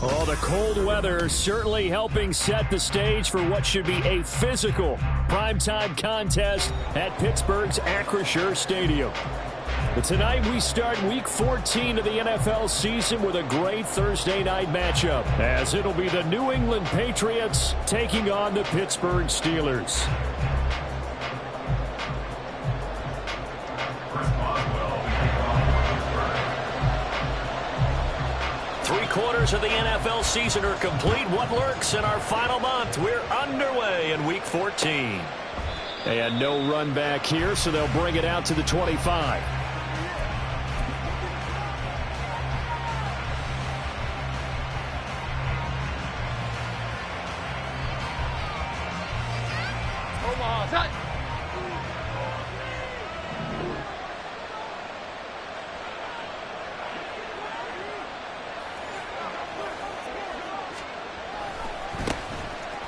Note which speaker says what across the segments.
Speaker 1: Oh, the cold weather certainly helping set the stage for what should be a physical primetime contest at Pittsburgh's Acrisure Stadium. But tonight we start Week 14 of the NFL season with a great Thursday night matchup, as it'll be the New England Patriots taking on the Pittsburgh Steelers. Three-quarters of the NFL season are complete. What lurks in our final month? We're underway in Week 14. They had no run back here, so they'll bring it out to the 25.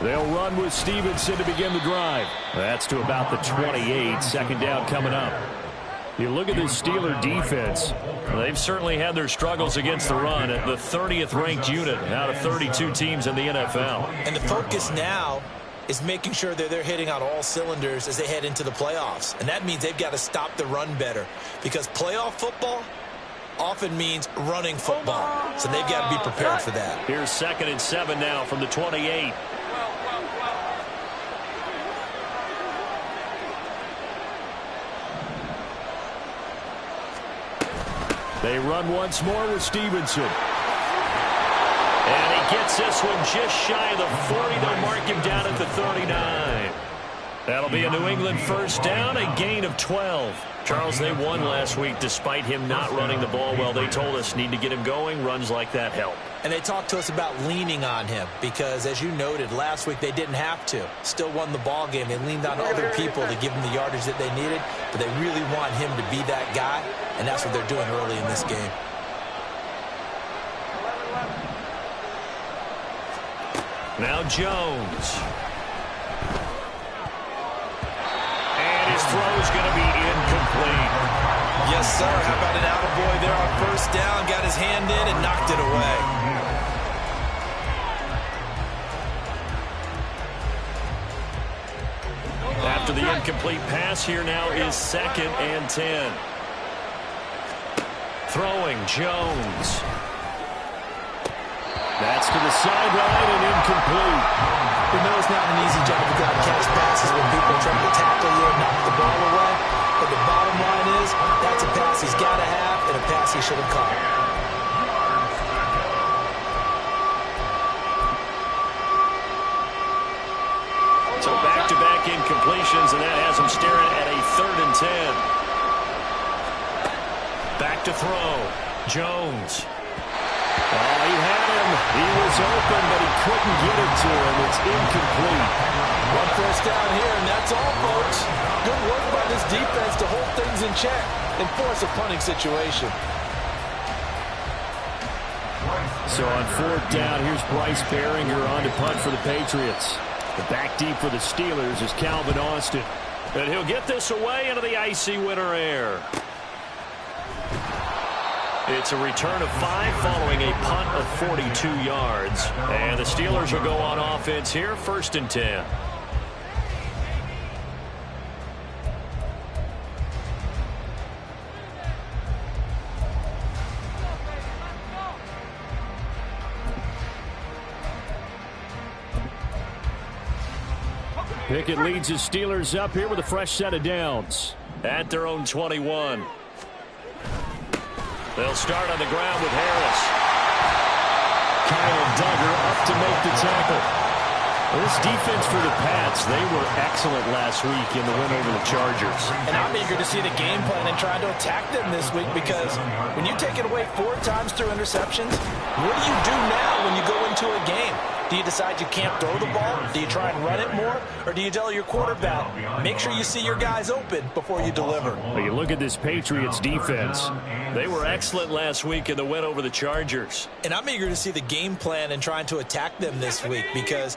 Speaker 1: They'll run with Stevenson to begin the drive. That's to about the 28. Second down coming up. You look at this Steeler defense. They've certainly had their struggles against the run at the 30th ranked unit out of 32 teams in the NFL.
Speaker 2: And the focus now is making sure that they're hitting on all cylinders as they head into the playoffs. And that means they've got to stop the run better, because playoff football often means running football. So they've got to be prepared for that.
Speaker 1: Here's 2nd and 7 now from the 28. They run once more with Stevenson. And he gets this one just shy of the 40. They'll mark him down at the 39. That'll be a New England first down, a gain of 12. Charles, they won last week despite him not running the ball well. They told us need to get him going. Runs like that help.
Speaker 2: And they talked to us about leaning on him because, as you noted, last week they didn't have to. Still won the ball game. They leaned on other people to give them the yardage that they needed, but they really want him to be that guy, and that's what they're doing early in this game.
Speaker 1: Now Jones. And his throw's going to be incomplete.
Speaker 2: Yes, sir. How about an attaboy there on first down? Got his hand in and knocked it away.
Speaker 1: After the incomplete pass, here now is 2nd and 10. Throwing Jones. That's to the sideline and incomplete.
Speaker 2: You know it's not an easy job to catch passes when people are trying to tackle you and knock the ball away. But the bottom line is that's a pass he's got to have and a pass he should have caught.
Speaker 1: So back-to-back incompletions, and that has him staring at a 3rd and 10. Back to throw. Jones. Oh, he had him. He was open, but he couldn't get it to him. It's incomplete.
Speaker 2: One first down here, and that's all, folks. Good work by this defense to hold things in check and force a punting situation.
Speaker 1: So on 4th down, here's Bryce Behringer on to punt for the Patriots. The back deep for the Steelers is Calvin Austin. And he'll get this away into the icy winter air. It's a return of 5 following a punt of 42 yards. And the Steelers will go on offense here, 1st and 10. Pickett leads his Steelers up here with a fresh set of downs at their own 21. They'll start on the ground with Harris. Kyle Duggar up to make the tackle. This defense for the Pats, they were excellent last week in the win over the Chargers.
Speaker 2: And I'm eager to see the game plan and try to attack them this week, because when you take it away 4 times through interceptions, what do you do now when you go into a game? Do you decide you can't throw the ball? Do you try and run it more? Or do you tell your quarterback, make sure you see your guys open before you deliver?
Speaker 1: Well, you look at this Patriots defense. They were excellent last week in the win over the Chargers.
Speaker 2: And I'm eager to see the game plan and trying to attack them this week, because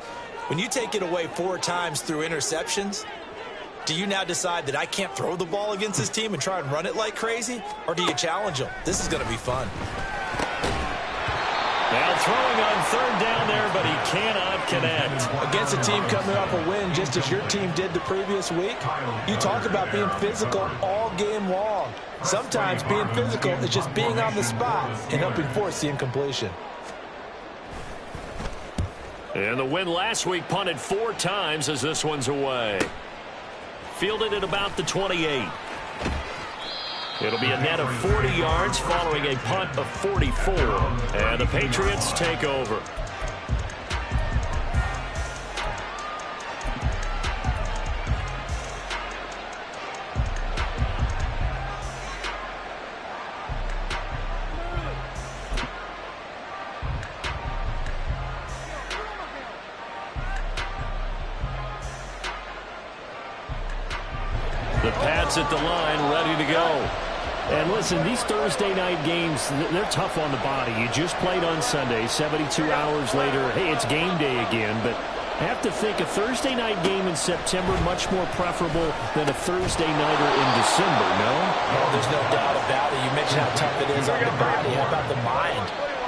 Speaker 2: when you take it away 4 times through interceptions, do you now decide that I can't throw the ball against this team and try and run it like crazy? Or do you challenge them? This is going to be fun.
Speaker 1: Now throwing on third down there, but he cannot connect.
Speaker 2: Against a team coming off a win just as your team did the previous week, you talk about being physical all game long. Sometimes being physical is just being on the spot and helping force the incompletion.
Speaker 1: And the win last week punted 4 times as this one's away. Fielded at about the 28. It'll be a net of 40 yards following a punt of 44. And the Patriots take over. The Pats at the line, ready to go. And listen, these Thursday night games, they're tough on the body. You just played on Sunday, 72 hours later. Hey, it's game day again, but I have to think a Thursday night game in September much more preferable than a Thursday nighter in December, no?
Speaker 2: Oh, there's no doubt about it. You mentioned how tough it is on the body. How about the mind?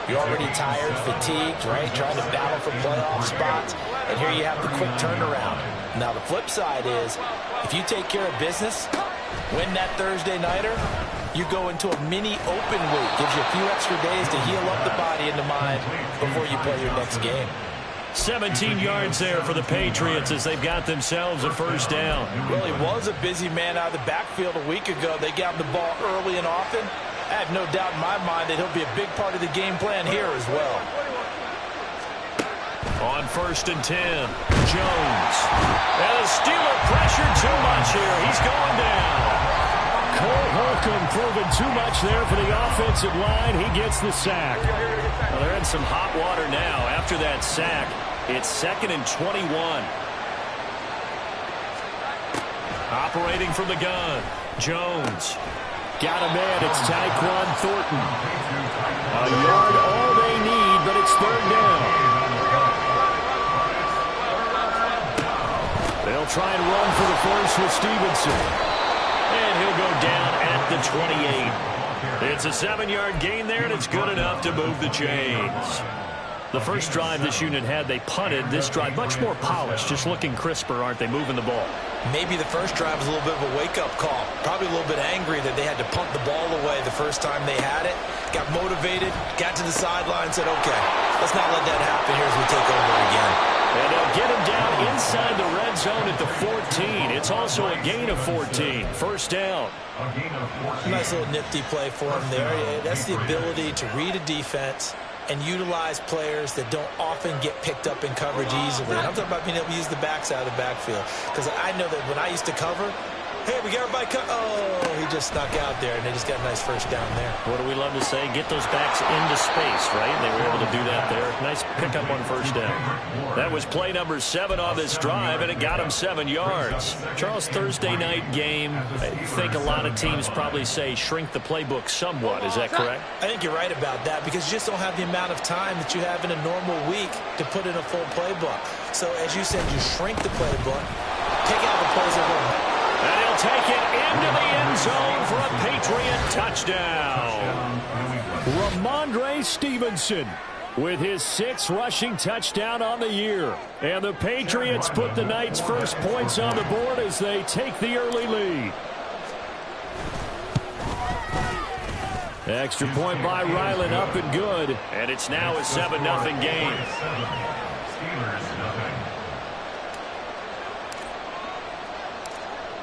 Speaker 2: You're already tired, fatigued, right? Trying to battle for playoff spots. And here you have the quick turnaround. Now, the flip side is, if you take care of business, win that Thursday nighter, you go into a mini open week. Gives you a few extra days to heal up the body and the mind before you play your next game.
Speaker 1: 17 yards there for the Patriots as they've got themselves a first down.
Speaker 2: Well, he was a busy man out of the backfield a week ago. They got the ball early and often. I have no doubt in my mind that he'll be a big part of the game plan here as well.
Speaker 1: On 1st and 10, Jones. And the Steeler pressured too much here. He's going down. Cole Holcomb proving too much there for the offensive line. He gets the sack. Well, they're in some hot water now. After that sack, it's 2nd and 21. Operating from the gun, Jones. Got a man. It's Tyquan Thornton. A yard all they need, but it's 3rd down. They'll try and run for the first with Stevenson. And he'll go down at the 28. It's a 7-yard gain there, and it's good enough to move the chains. The first drive this unit had, they punted. This drive, much more polished, just looking crisper, aren't they, moving the ball?
Speaker 2: Maybe the first drive was a little bit of a wake-up call. Probably a little bit angry that they had to punt the ball away the first time they had it. Got motivated, got to the sideline, said, okay, let's not let that happen here as we take over again.
Speaker 1: And they'll get him down inside the red zone at the 14. It's also a gain of 14. First down.
Speaker 2: Nice little nifty play for him there. Yeah, that's the ability to read a defense and utilize players that don't often get picked up in coverage easily. And I'm talking about being able to use the backside of the backfield. Because I know that when I used to cover, hey, we got everybody cut. Oh, he just snuck out there, and they just got a nice first down there.
Speaker 1: What do we love to say? Get those backs into space, right? They were able to do that there. Nice pickup on first down. That was play number 7 on this drive, and it got him 7 yards. Charles, Thursday night game, I think a lot of teams probably say shrink the playbook somewhat. Is that correct?
Speaker 2: I think you're right about that because you just don't have the amount of time that you have in a normal week to put in a full playbook. So, as you said, you shrink the playbook, pick out the plays that work.
Speaker 1: And he'll take it into the end zone for a Patriot touchdown. Ramondre Stevenson with his 6th rushing touchdown on the year. And the Patriots put the night's first points on the board as they take the early lead. Extra point by Ryland, up and good. And it's now a 7-0 game.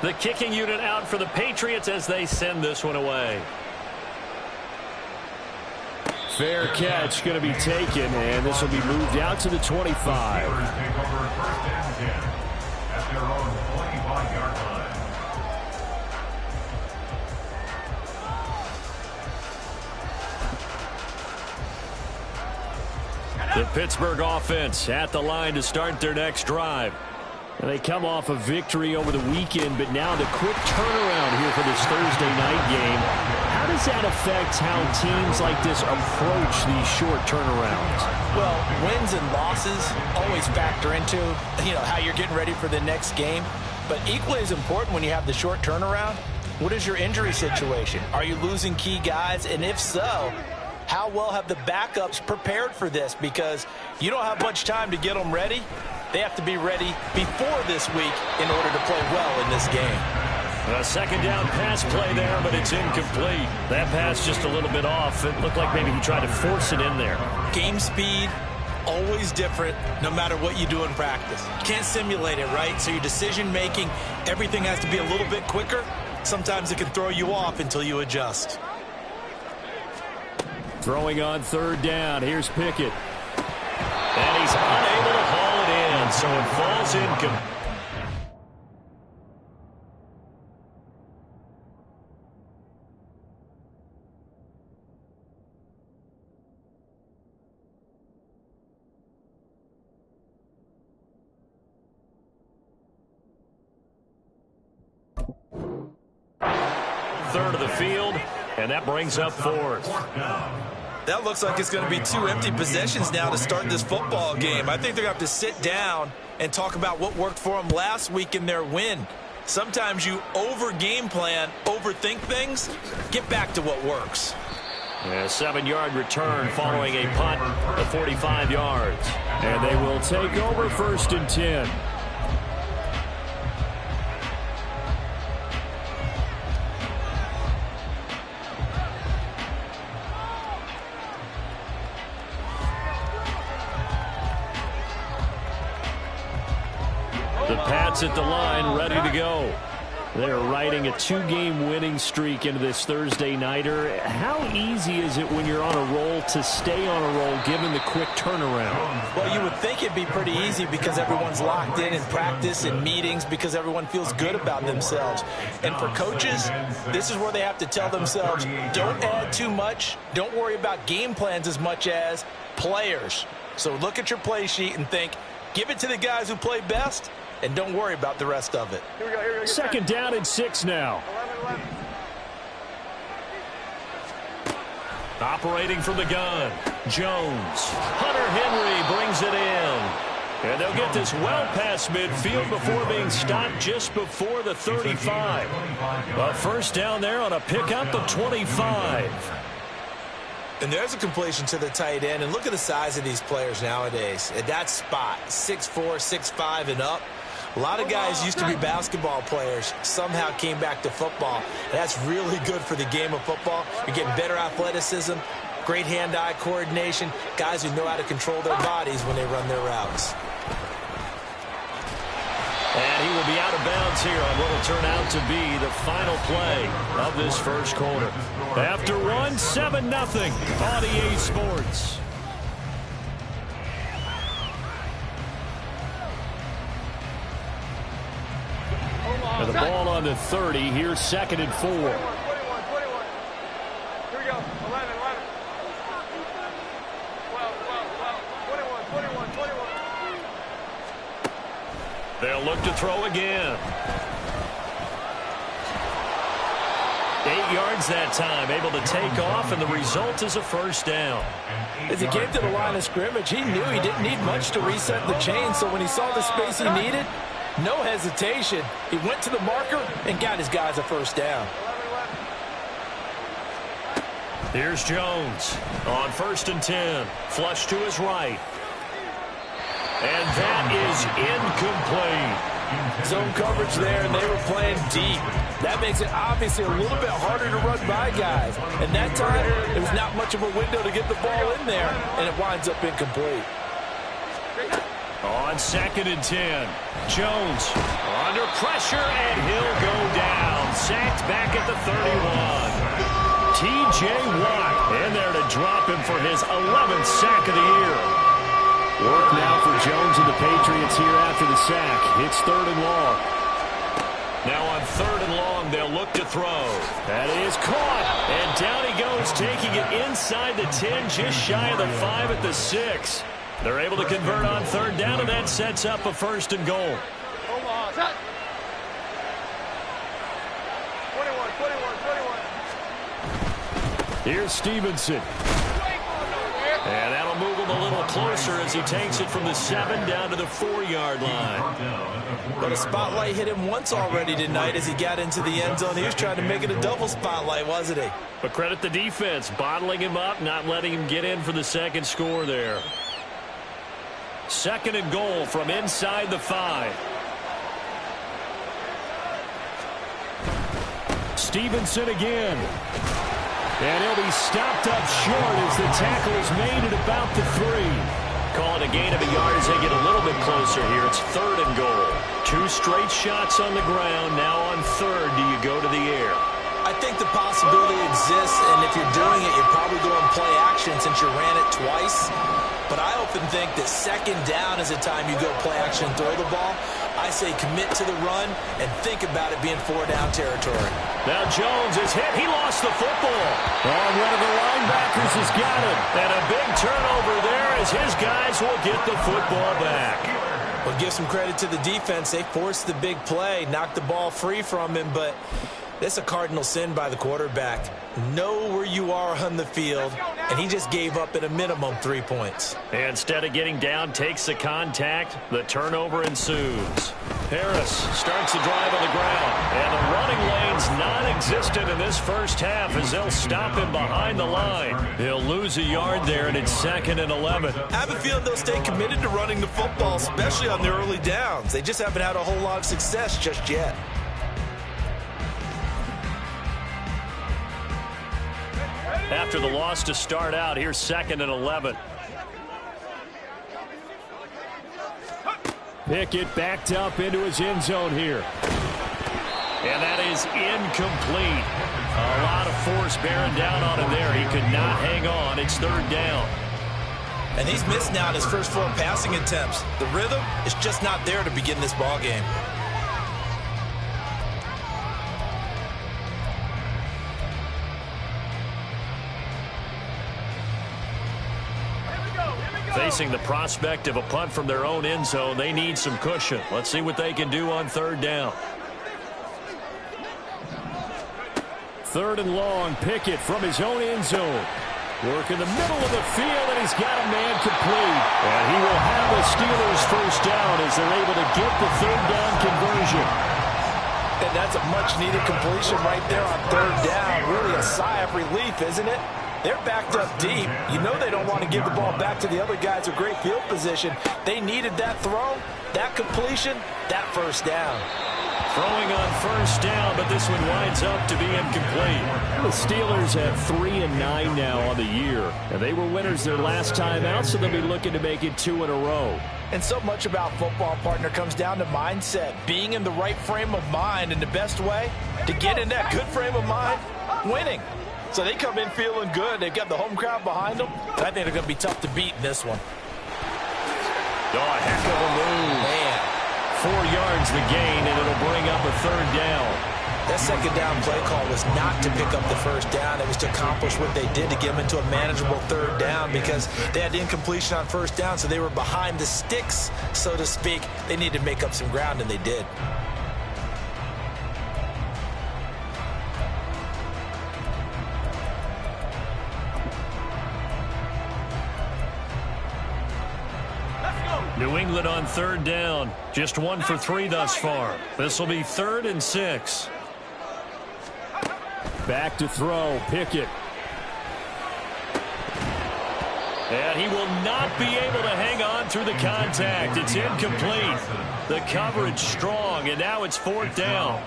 Speaker 1: The kicking unit out for the Patriots as they send this one away. Fair catch going to be taken, and this will be moved out to the 25. The Pittsburgh offense at the line to start their next drive. And they come off a victory over the weekend, but now the quick turnaround here for this Thursday night game. How does that affect how teams like this approach these short turnarounds?
Speaker 2: Well, wins and losses always factor into, how you're getting ready for the next game. But equally as important when you have the short turnaround, what is your injury situation? Are you losing key guys? And if so, how well have the backups prepared for this? Because you don't have much time to get them ready. They have to be ready before this week in order to play well in this game.
Speaker 1: A second down pass play there, but it's incomplete. That pass just a little bit off. It looked like maybe he tried to force it in there.
Speaker 2: Game speed, always different no matter what you do in practice. Can't simulate it, right? So your decision making, everything has to be a little bit quicker. Sometimes it can throw you off until you adjust.
Speaker 1: Throwing on third down. Here's Pickett. And he's unable to haul it in, so it falls incomplete. Third of the field, and that brings up fourth.
Speaker 2: That looks like it's going to be 2 empty possessions now to start this football game. I think they're going to have to sit down and talk about what worked for them last week in their win. Sometimes you over-game plan, overthink things. Get back to what works.
Speaker 1: A 7-yard return following a punt of 45 yards. And they will take over 1st and 10. The Pats at the line, ready to go. They're riding a 2-game winning streak into this Thursday nighter. How easy is it when you're on a roll to stay on a roll given the quick turnaround?
Speaker 2: Well, you would think it'd be pretty easy because everyone's locked in practice and meetings because everyone feels good about themselves. And for coaches, this is where they have to tell themselves, don't add too much. Don't worry about game plans as much as players. So look at your play sheet and think, give it to the guys who play best, and don't worry about the rest of it.
Speaker 3: Here we go,
Speaker 1: second down and 6 now.
Speaker 3: 11.
Speaker 1: Operating from the gun, Jones. Hunter Henry brings it in. And they'll get this well past midfield before being stopped just before the 35. A first down there on a pickup of 25.
Speaker 2: And there's a completion to the tight end. And look at the size of these players nowadays. At that spot, 6'4", 6'5", and up. A lot of guys used to be basketball players, somehow came back to football. That's really good for the game of football. You're getting better athleticism, great hand-eye coordination, guys who know how to control their bodies when they run their routes.
Speaker 1: And he will be out of bounds here on what will turn out to be the final play of this first quarter. After one, 7-0 on EA Sports. And the ball on the 30. Here's 2nd and 4.
Speaker 3: 21. Here we go. 11. 12. 21.
Speaker 1: They'll look to throw again. 8 yards that time, able to take off, and the result is a first down.
Speaker 2: As he came to the line of scrimmage, he knew he didn't need much to reset the chain, so when he saw the space he needed, no hesitation. He went to the marker and got his guys a first down.
Speaker 1: Here's Jones on 1st and 10. Flush to his right. And that is incomplete.
Speaker 2: Zone coverage there, and they were playing deep. That makes it obviously a little bit harder to run by guys. And that time, there was not much of a window to get the ball in there, and it winds up incomplete.
Speaker 1: On 2nd and 10, Jones under pressure, and he'll go down. Sacked back at the 31. T.J. Watt in there to drop him for his 11th sack of the year. Work now for Jones and the Patriots here after the sack. It's 3rd and long. Now on 3rd and long, they'll look to throw. That is caught, and down he goes, taking it inside the 10, just shy of the 5 at the 6. They're able to convert on 3rd down, and that sets up a 1st and goal.
Speaker 3: 21.
Speaker 1: Here's Stevenson. And that'll move him a little closer as he takes it from the 7 down to the 4-yard line.
Speaker 2: But a spotlight hit him once already tonight as he got into the end zone. He was trying to make it a double spotlight, wasn't he?
Speaker 1: But credit the defense, bottling him up, not letting him get in for the second score there. 2nd and goal from inside the 5. Stevenson again. And he'll be stopped up short as the tackle is made at about the 3. Call it a gain of a yard as they get a little bit closer here. It's 3rd and goal. 2 straight shots on the ground. Now on 3rd, do you go to the air?
Speaker 2: I think the possibility exists, and if you're doing it, you're probably going to play action since you ran it twice. But I often think that 2nd down is the time you go play action and throw the ball. I say commit to the run and think about it being 4-down territory.
Speaker 1: Now Jones is hit. He lost the football. And one of the linebackers has got it. And a big turnover there as his guys will get the football back.
Speaker 2: Well, give some credit to the defense. They forced the big play, knocked the ball free from him, but that's a cardinal sin by the quarterback. Know where you are on the field, and he just gave up at a minimum 3 points.
Speaker 1: And instead of getting down, takes the contact. The turnover ensues. Harris starts the drive on the ground, and the running lane's non-existent in this first half as they'll stop him behind the line. He'll lose a yard there, and it's 2nd and 11.
Speaker 2: I have a feeling they'll stay committed to running the football, especially on their early downs. They just haven't had a whole lot of success just yet.
Speaker 1: After the loss to start out, here's 2nd and 11. Pickett backed up into his end zone here. And that is incomplete. A lot of force bearing down on him there. He could not hang on. It's 3rd down.
Speaker 2: And he's missed now on his first 4 passing attempts. The rhythm is just not there to begin this ball game.
Speaker 1: Facing the prospect of a punt from their own end zone, they need some cushion. Let's see what they can do on 3rd down. 3rd and long, Pickett from his own end zone. Work in the middle of the field, and he's got a man complete. And he will have the Steelers first down as they're able to get the 3rd down conversion.
Speaker 2: And that's a much-needed completion right there on 3rd down. Really a sigh of relief, isn't it? They're backed up deep. You know they don't want to give the ball back to the other guys with great field position. They needed that throw, that completion, that first down.
Speaker 1: Throwing on 1st down, but this one winds up to be incomplete. The Steelers have 3-9 now on the year. And they were winners their last time out, so they'll be looking to make it 2 in a row.
Speaker 2: And so much about football, partner, comes down to mindset. Being in the right frame of mind, and the best way to get in that good frame of mind, winning. So they come in feeling good. They've got the home crowd behind them. I think they're going to be tough to beat in this one.
Speaker 1: Oh, a heck of a move.
Speaker 2: Man.
Speaker 1: 4 yards the gain, and it'll bring up a 3rd down.
Speaker 2: That 2nd down play call was not to pick up the 1st down. It was to accomplish what they did to get them into a manageable 3rd down because they had incompletion on 1st down, so they were behind the sticks, so to speak. They needed to make up some ground, and they did.
Speaker 1: New England on 3rd down. Just 1 for 3 thus far. This will be 3rd and 6. Back to throw, Pickett. And he will not be able to hang on through the contact. It's incomplete. The coverage strong, and now it's 4th down.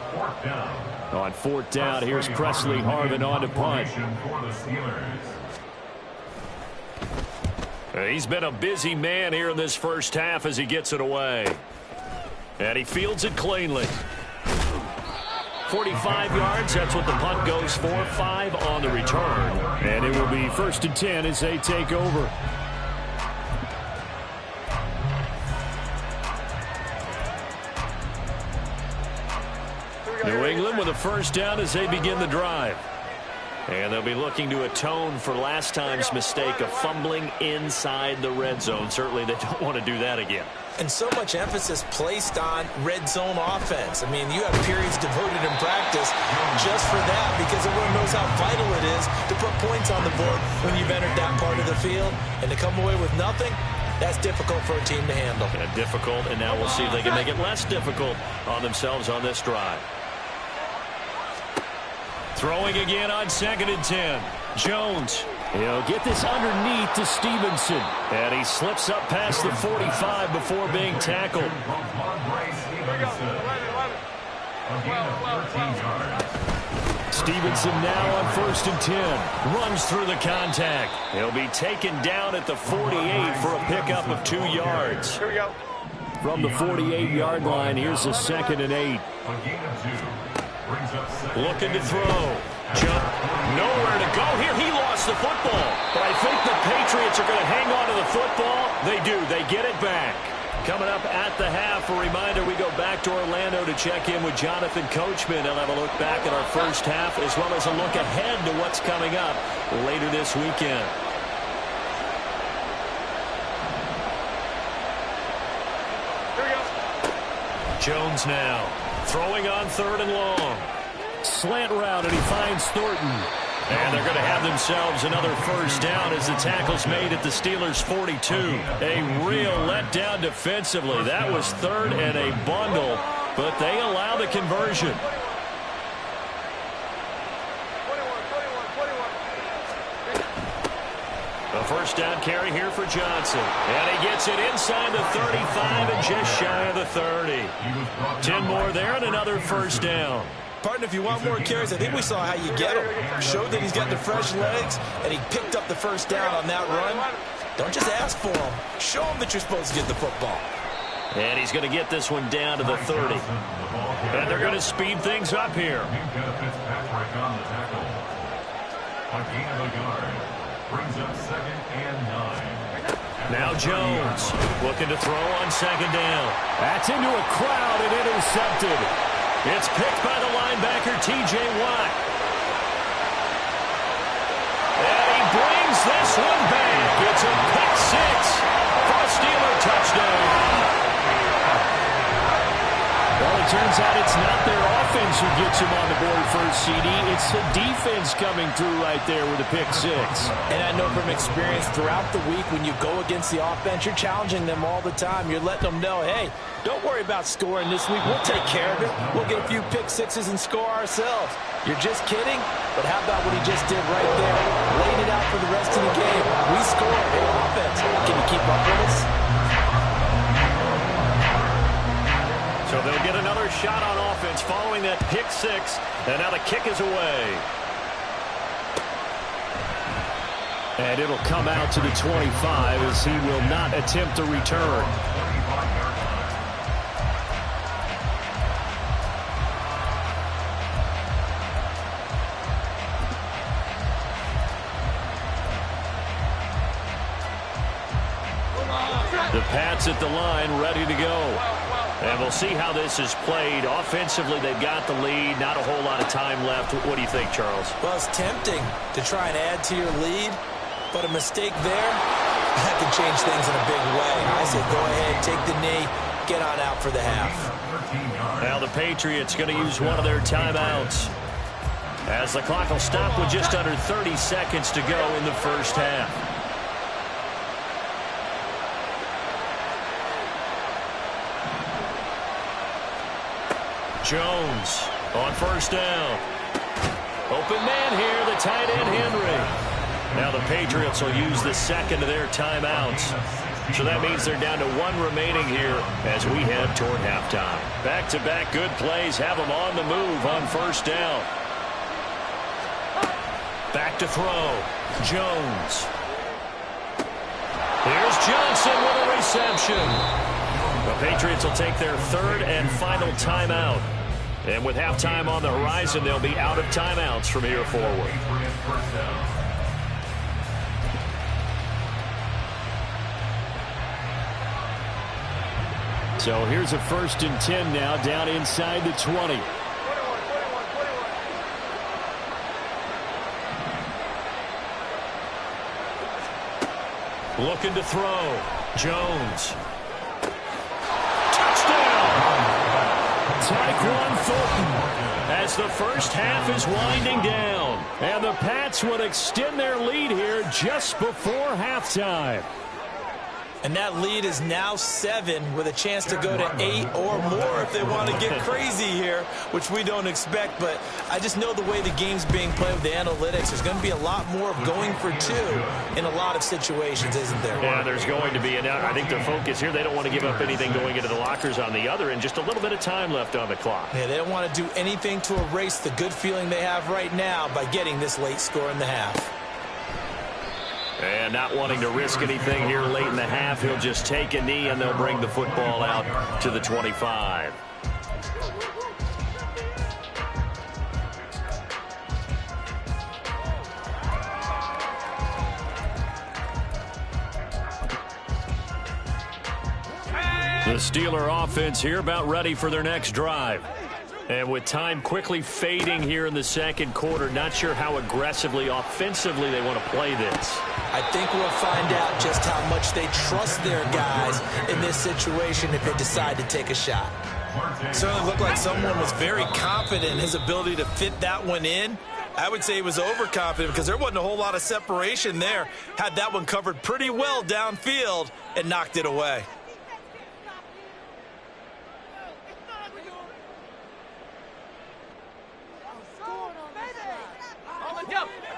Speaker 1: On 4th down, here's Presley Harvin on to punt. He's been a busy man here in this first half as he gets it away. And he fields it cleanly. 45 yards, that's what the punt goes for. 5 on the return. And it will be 1st and 10 as they take over. New England with a 1st down as they begin the drive. And they'll be looking to atone for last time's mistake of fumbling inside the red zone. Certainly they don't want to do that again.
Speaker 2: And so much emphasis placed on red zone offense. I mean, you have periods devoted in practice just for that because everyone knows how vital it is to put points on the board when you've entered that part of the field. And to come away with nothing, that's difficult for a team to handle.
Speaker 1: Yeah, difficult, and now we'll see if they can make it less difficult on themselves on this drive. Throwing again on 2nd and 10. Jones. He'll get this underneath to Stevenson. And he slips up past the 45 before being tackled. Stevenson now on 1st and 10. Runs through the contact. He'll be taken down at the 48 for a pickup of 2 yards.
Speaker 3: Here we go.
Speaker 1: From the 48-yard line, here's a 2nd and 8. Looking to throw. Jump. Nowhere to go here. He lost the football. But I think the Patriots are going to hang on to the football. They do. They get it back. Coming up at the half, a reminder, we go back to Orlando to check in with Jonathan Coachman. He'll have a look back at our first half as well as a look ahead to what's coming up later this weekend.
Speaker 3: Here we go.
Speaker 1: Jones now. Throwing on 3rd and long. Slant route, and he finds Thornton. And they're going to have themselves another first down as the tackle's made at the Steelers' 42. A real letdown defensively. That was 3rd and a bundle, but they allow the conversion.
Speaker 3: 21.
Speaker 1: A first down carry here for Johnson. And he gets it inside the 35 and just shy of the 30. 10 more there and another first down.
Speaker 2: Partner, if you want more carries, I think we saw how you get him. Showed that he's got the fresh legs, and he picked up the first down on that run. Don't just ask for him. Show him that you're supposed to get the football.
Speaker 1: And he's going to get this one down to the 30. And they're going to speed things up here. Now Jones looking to throw on 2nd down. That's into a crowd and intercepted. It's picked by the linebacker, T.J. Watt. And he brings this one back. It's a pick 6 for a Steeler touchdown. Well, it turns out it's not their offense who gets him on the board first, CD. It's the defense coming through right there with a pick 6.
Speaker 2: And I know from experience throughout the week when you go against the offense, you're challenging them all the time. You're letting them know, hey, don't worry about scoring this week. We'll take care of it. We'll get a few pick 6s and score ourselves. You're just kidding? But how about what he just did right there? Laid it out for the rest of the game. We scored. Hey, offense, can you keep up with us?
Speaker 1: So they'll get another shot on offense following that pick 6. And now the kick is away. And it'll come out to the 25 as he will not attempt to return. The Pats at the line, ready to go. And we'll see how this is played. Offensively, they've got the lead. Not a whole lot of time left. What do you think, Charles?
Speaker 2: Well, it's tempting to try and add to your lead, but a mistake there, that can change things in a big way. I say go ahead, take the knee, get on out for the half.
Speaker 1: Now the Patriots going to use one of their timeouts, as the clock will stop with just under 30 seconds to go in the first half. Jones on first down. Open man here, the tight end Henry. Now the Patriots will use the second of their timeouts. So that means they're down to 1 remaining here as we head toward halftime. Back-to-back good plays have them on the move on first down. Back to throw. Jones. Here's Johnson with a reception. The Patriots will take their 3rd and final timeout. And with halftime on the horizon, they'll be out of timeouts from here forward. So here's a 1st and 10 now, down inside the 20. Looking to throw. Jones. Touchdown! Tyquan Thornton as the first half is winding down. And the Pats would extend their lead here just before halftime.
Speaker 2: And that lead is now 7 with a chance to go to 8 or more if they want to get crazy here, which we don't expect. But I just know the way the game's being played with the analytics, there's going to be a lot more of going for 2 in a lot of situations, isn't there?
Speaker 1: Yeah, there's going to be. And I think their focus here, they don't want to give up anything going into the lockers on the other, and just a little bit of time left on the clock.
Speaker 2: Yeah, they don't want to do anything to erase the good feeling they have right now by getting this late score in the half.
Speaker 1: And not wanting to risk anything here late in the half, he'll just take a knee and they'll bring the football out to the 25. The Steeler offense here about ready for their next drive. And with time quickly fading here in the second quarter, not sure how aggressively, offensively they want to play this.
Speaker 2: I think we'll find out just how much they trust their guys in this situation if they decide to take a shot. Certainly looked like someone was very confident in his ability to fit that one in. I would say he was overconfident because there wasn't a whole lot of separation there. Had that one covered pretty well downfield and knocked it away.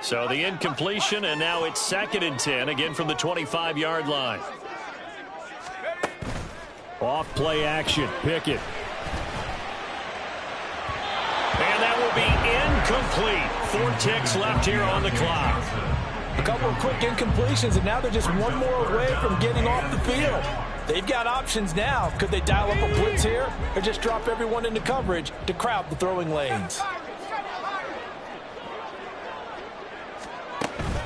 Speaker 1: So the incompletion, and now it's 2nd and 10, again from the 25-yard line. Off play action, Pickett. And that will be incomplete. 4 ticks left here on the clock.
Speaker 2: A couple of quick incompletions, and now they're just one more away from getting off the field. They've got options now. Could they dial up a blitz here or just drop everyone into coverage to crowd the throwing lanes?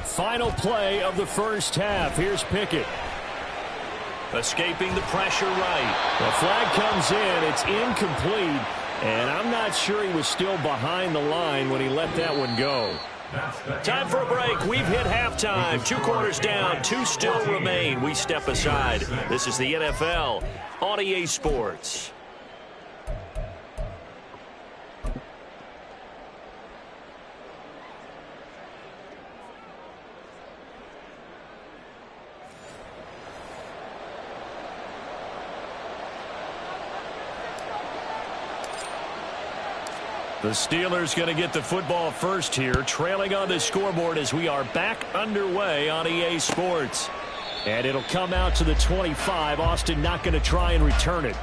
Speaker 1: Final play of the first half. Here's Pickett. Escaping the pressure right. The flag comes in. It's incomplete. And I'm not sure he was still behind the line when he let that one go. Time for a break. We've hit halftime. 2 quarters down. 2 still remain. We step aside. This is the NFL on EA Sports. The Steelers going to get the football first here, trailing on the scoreboard as we are back underway on EA Sports. And it'll come out to the 25. Austin not going to try and return it.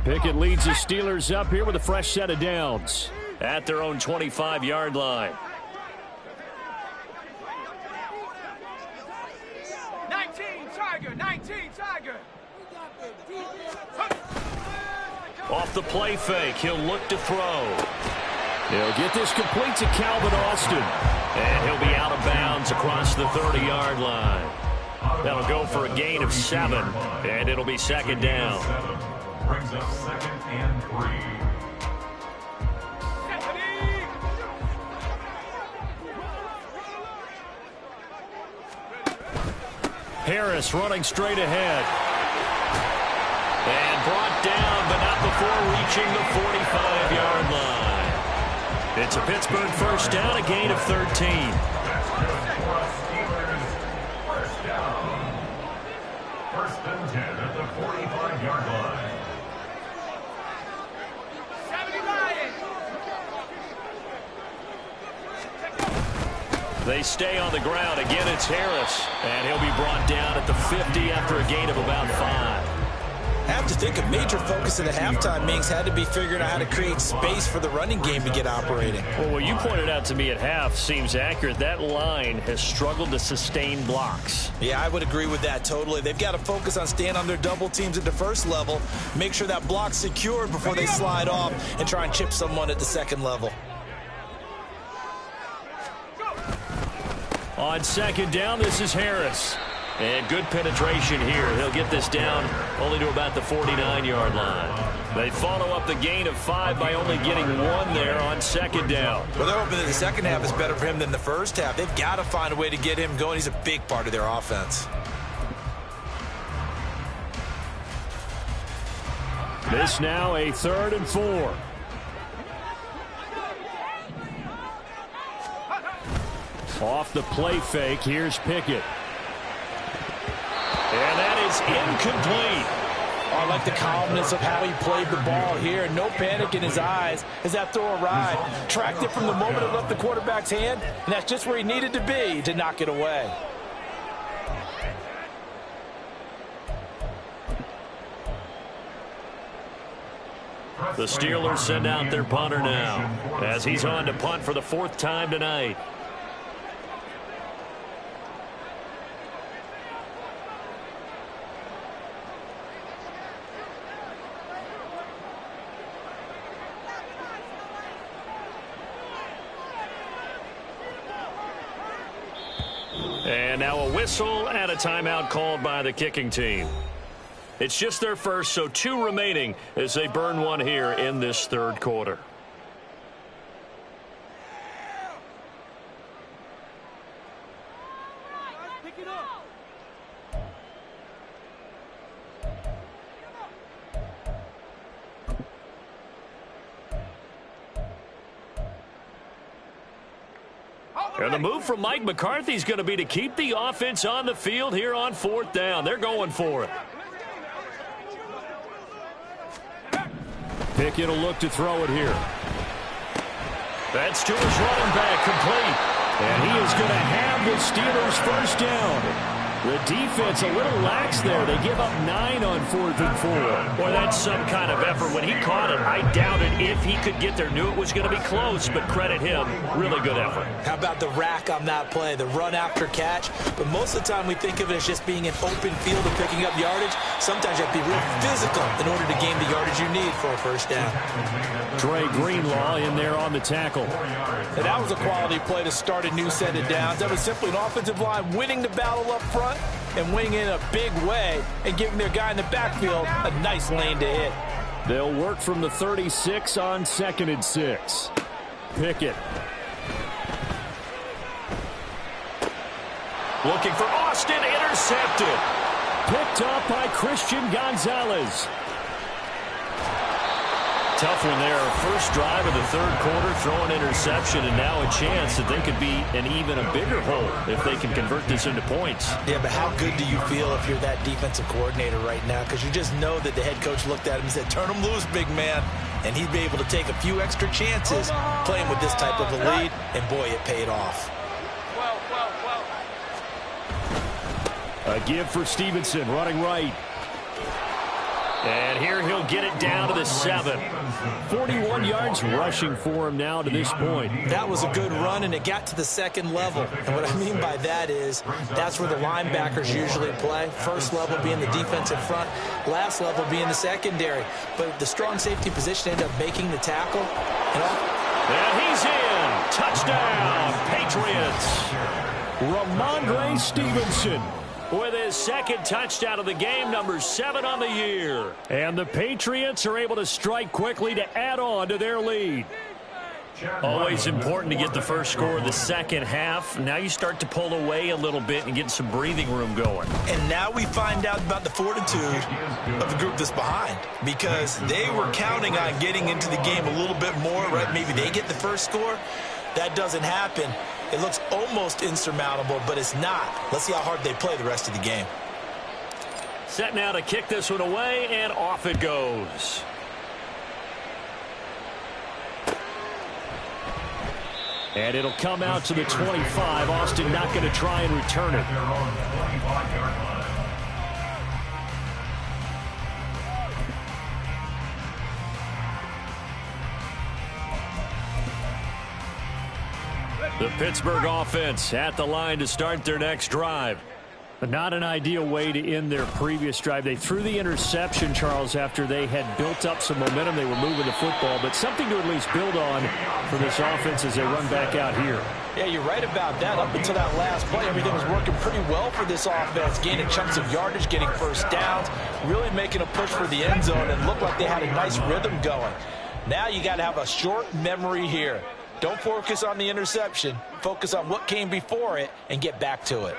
Speaker 1: Pickett leads the Steelers up here with a fresh set of downs at their own 25-yard line.
Speaker 3: 19 Tiger.
Speaker 1: Off the play fake, he'll look to throw. He'll get this complete to Calvin Austin. And he'll be out of bounds across the 30-yard line. That'll go for a gain of 7, and it'll be 2nd down.
Speaker 4: Brings up 2nd and 3.
Speaker 1: Harris running straight ahead. And brought down, but not before reaching the 45-yard line. It's a Pittsburgh first down, a gain of 13.
Speaker 4: First down. 1st and 10 at the 45-yard line.
Speaker 1: They stay on the ground. Again, it's Harris. And he'll be brought down at the 50 after a gain of about 5.
Speaker 2: I have to think a major focus of the halftime meetings had to be figuring out how to create space for the running game to get operating.
Speaker 1: Well, what you pointed out to me at half seems accurate. That line has struggled to sustain blocks.
Speaker 2: Yeah, I would agree with that totally. They've got to focus on staying on their double teams at the first level, make sure that block's secured before they slide off and try and chip someone at the second level.
Speaker 1: On 2nd down, this is Harris. And good penetration here. He'll get this down only to about the 49-yard line. They follow up the gain of 5 by only getting 1 there on second down.
Speaker 2: Well, they're hoping that the second half is better for him than the first half. They've got to find a way to get him going. He's a big part of their offense.
Speaker 1: This now a 3rd and 4. Off the play fake, here's Pickett. And that is incomplete.
Speaker 2: Oh, I like the calmness of how he played the ball here. No panic in his eyes as that throw arrived. Tracked it from the moment it left the quarterback's hand, and that's just where he needed to be to knock it away.
Speaker 1: The Steelers send out their punter now as he's on to punt for the 4th time tonight. And now a whistle and a timeout called by the kicking team. It's just their first, so 2 remaining as they burn 1 here in this 3rd quarter. And the move from Mike McCarthy is going to be to keep the offense on the field here on 4th down. They're going for it. Pickett will look to throw it here. That's to his running back, complete. And he is going to have the Steelers' first down. The defense a little lax there. They give up 9 on 4th and 4. Boy, that's some kind of effort. When he caught it, I doubted if he could get there. Knew it was going to be close, but credit him. Really good effort.
Speaker 2: How about the rack on that play, the run after catch? But most of the time we think of it as just being an open field and picking up yardage. Sometimes you have to be real physical in order to gain the yardage you need for a first down.
Speaker 1: Dre Greenlaw in there on the tackle.
Speaker 2: And that was a quality play to start a new set of downs. That was simply an offensive line winning the battle up front and winning in a big way and giving their guy in the backfield a nice lane to hit.
Speaker 1: They'll work from the 36 on 2nd and 6. Pickett. Looking for Austin, intercepted. Picked up by Christian Gonzalez. Tough one there. First drive of the 3rd quarter, throwing interception, and now a chance that they could be in even a bigger hole if they can convert this into points.
Speaker 2: Yeah, but how good do you feel if you're that defensive coordinator right now? Because you just know that the head coach looked at him and said, turn him loose, big man. And he'd be able to take a few extra chances playing with this type of a lead, and boy, it paid off.
Speaker 1: A give for Stevenson, running right. And here he'll get it down to the 7. 41 yards rushing for him now to this point.
Speaker 2: That was a good run, and it got to the 2nd level. And what I mean by that is that's where the linebackers usually play. First level being the defensive front, last level being the secondary. But the strong safety position ended up making the tackle.
Speaker 1: And he's in. Touchdown, Patriots. Ramondre Stevenson with his 2nd touchdown of the game, number 7 on the year. And the Patriots are able to strike quickly to add on to their lead. Always important to get the first score of the 2nd half. Now you start to pull away a little bit and get some breathing room going.
Speaker 2: And now we find out about the fortitude of the group that's behind, because they were counting on getting into the game a little bit more, right? Maybe they get the first score. That doesn't happen. It looks almost insurmountable, but it's not. Let's see how hard they play the rest of the game.
Speaker 1: Set now to kick this one away, and off it goes. And it'll come out to the 25. Austin not going to try and return it. The Pittsburgh offense at the line to start their next drive. But not an ideal way to end their previous drive. They threw the interception, Charles, after they had built up some momentum. They were moving the football, but something to at least build on for this offense as they run back out here.
Speaker 2: Yeah, you're right about that. Up until that last play, everything was working pretty well for this offense, gaining chunks of yardage, getting first downs, really making a push for the end zone, and looked like they had a nice rhythm going. Now you got to have a short memory here. Don't focus on the interception. Focus on what came before it and get back to it.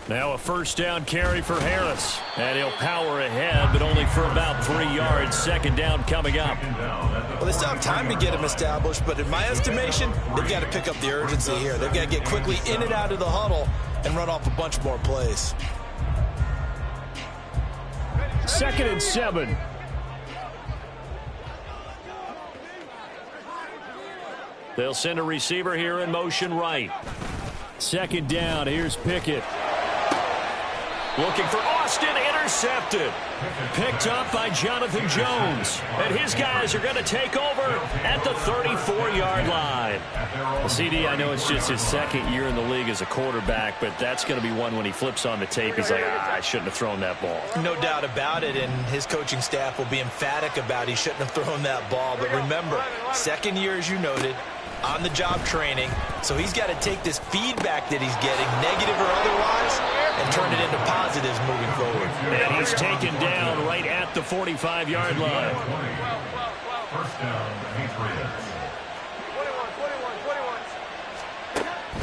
Speaker 1: Now a first down carry for Harris. And he'll power ahead, but only for about 3 yards. Second down coming up.
Speaker 2: Well, they still have time to get him established, but in my estimation, they've got to pick up the urgency here. They've got to get quickly in and out of the huddle and run off a bunch more plays.
Speaker 1: 2nd and 7. They'll send a receiver here in motion right. 2nd down. Here's Pickett. Looking for Austin, intercepted. Picked up by Jonathan Jones. And his guys are going to take over at the 34-yard line. Well, CD, I know it's just his 2nd year in the league as a quarterback, but that's going to be one when he flips on the tape, he's like, I shouldn't have thrown that ball.
Speaker 2: No doubt about it, and his coaching staff will be emphatic about he shouldn't have thrown that ball. But remember, 2nd year, as you noted, on-the-job training, so he's got to take this feedback that he's getting, negative or otherwise, and turn it into positives moving forward.
Speaker 1: And he's taken down right at the 45-yard line.
Speaker 4: First down, Patriots.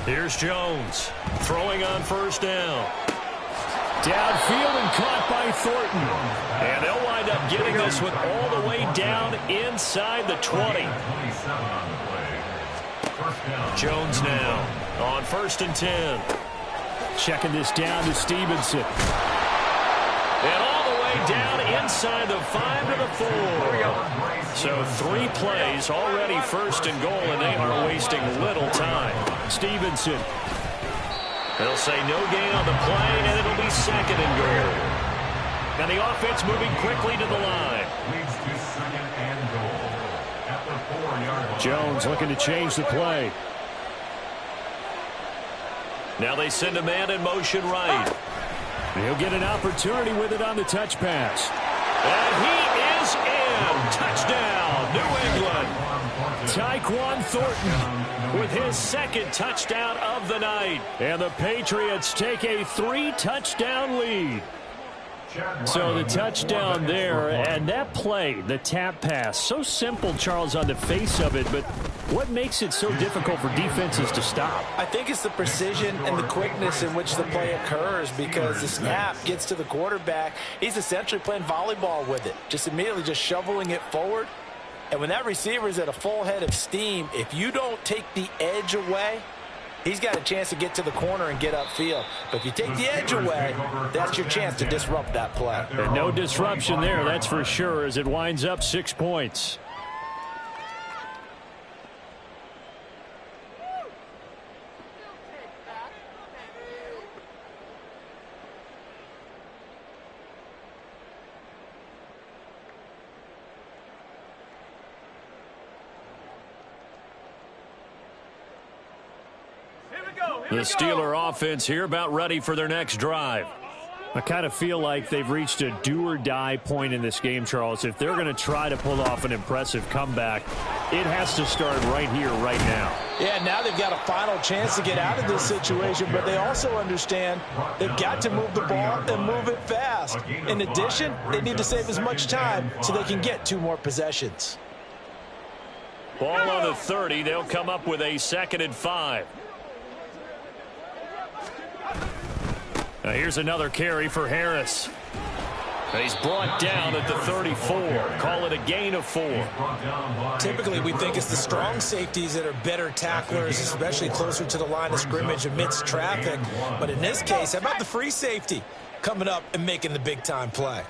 Speaker 1: Here's Jones throwing on first down. Downfield and caught by Thornton. And they'll wind up getting this one all the way down inside the 20. Jones now on 1st and 10. Checking this down to Stevenson. And all the way down inside the 5 to the 4. So 3 plays already 1st and goal, and they are wasting little time. Stevenson. They'll say no gain on the play, and it'll be 2nd and goal. And the offense moving quickly to the line.
Speaker 4: Leads to 2nd and goal at the 4-yard line.
Speaker 1: Jones looking to change the play. Now they send a man in motion right. He'll get an opportunity with it on the touch pass. And he is in. Touchdown, New England. Tyquan Thornton with his 2nd touchdown of the night. And the Patriots take a 3-touchdown lead. So the touchdown there, and that play, the tap pass, so simple, Charles, on the face of it, but what makes it so difficult for defenses to stop?
Speaker 2: I think it's the precision and the quickness in which the play occurs, because the snap gets to the quarterback. He's essentially playing volleyball with it, just immediately just shoveling it forward. And when that receiver is at a full head of steam, if you don't take the edge away, he's got a chance to get to the corner and get upfield. But if you take the edge away, that's your chance to disrupt that play.
Speaker 1: And no disruption there, that's for sure, as it winds up 6 points. The Steeler offense here about ready for their next drive. I kind of feel like they've reached a do-or-die point in this game, Charles. If they're going to try to pull off an impressive comeback, it has to start right here, right now.
Speaker 2: Yeah, now they've got a final chance to get out of this situation, but they also understand they've got to move the ball and move it fast. In addition, they need to save as much time so they can get 2 more possessions.
Speaker 1: Ball on the 30. They'll come up with a 2nd and 5. Now here's another carry for Harris. He's brought down at the 34. Call it a gain of 4.
Speaker 2: Typically, we think it's the strong safeties that are better tacklers, especially closer to the line of scrimmage amidst traffic. But in this case, how about the free safety coming up and making the big-time play?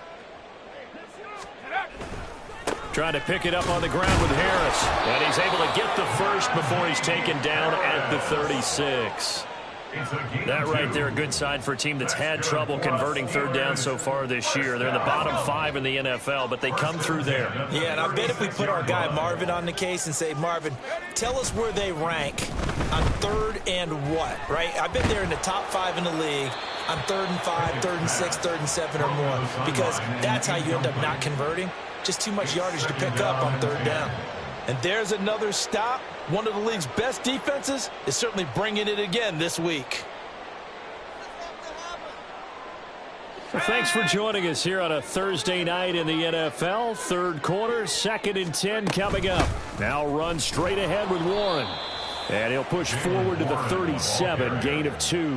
Speaker 1: Trying to pick it up on the ground with Harris. And he's able to get the first before he's taken down at the 36. That right there, a good sign for a team that's had trouble converting 3rd down so far this year. They're in the bottom 5 in the NFL, but they come through there.
Speaker 2: Yeah, and I bet if we put our guy Marvin on the case and say, Marvin, tell us where they rank on 3rd and what, right? I bet they're in the top 5 in the league on 3rd and 5, 3rd and 6, 3rd and 7 or more, because that's how you end up not converting. Just too much yardage to pick up on 3rd down. And there's another stop. One of the league's best defenses is certainly bringing it again this week.
Speaker 1: Well, thanks for joining us here on a Thursday night in the NFL. Third quarter, 2nd and 10 coming up. Now run straight ahead with Warren. And he'll push forward to the 37, gain of 2.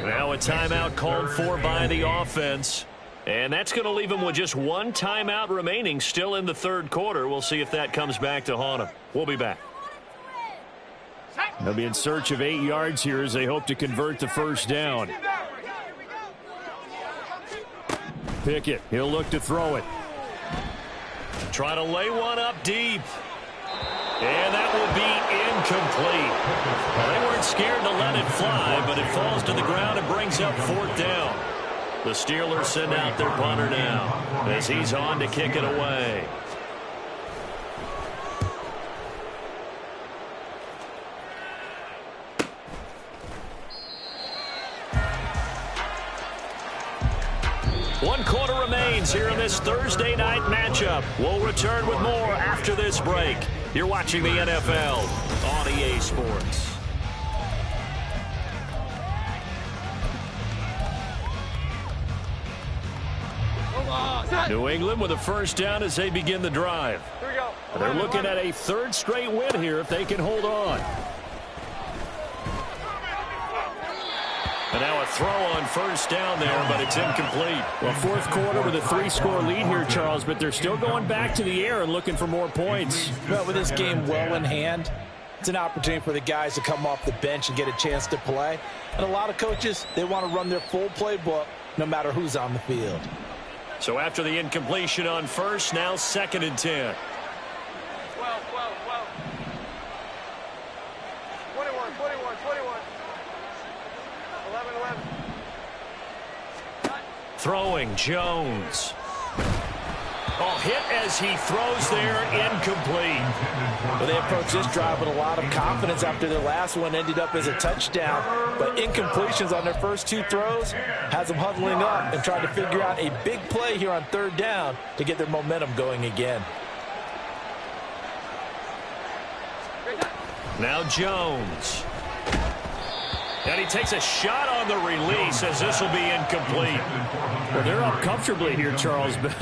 Speaker 1: Now a timeout called for by the offense. And that's going to leave him with just one timeout remaining still in the third quarter. We'll see if that comes back to haunt him. We'll be back. They'll be in search of 8 yards here as they hope to convert the first down. Pickett, he'll look to throw it. Try to lay one up deep. And that will be incomplete. Well, they weren't scared to let it fly, but it falls to the ground and brings up 4th down. The Steelers send out their punter now as he's on to kick it away. One quarter remains here in this Thursday night matchup. We'll return with more after this break. You're watching the NFL on EA Sports. New England with a first down as they begin the drive.
Speaker 3: Here we go.
Speaker 1: They're looking at a 3rd straight win here if they can hold on. And now a throw on first down there, but it's incomplete. Well, 4th quarter with a 3-score lead here, Charles, but they're still going back to the air and looking for more points.
Speaker 2: Well, with this game well in hand, it's an opportunity for the guys to come off the bench and get a chance to play. And a lot of coaches, they want to run their full playbook no matter who's on the field.
Speaker 1: So after the incompletion on first, now 2nd and 10.
Speaker 3: 12, 12, 12. 21, 21, 21. 11, 11.
Speaker 1: Throwing, Jones. Oh, hit as he throws there, incomplete.
Speaker 2: Well, they approached this drive with a lot of confidence after their last one ended up as a touchdown. But incompletions on their first 2 throws has them huddling up and trying to figure out a big play here on 3rd down to get their momentum going again.
Speaker 1: Now Jones. And he takes a shot on the release as this will be incomplete. Well, they're up comfortably here, Charles, but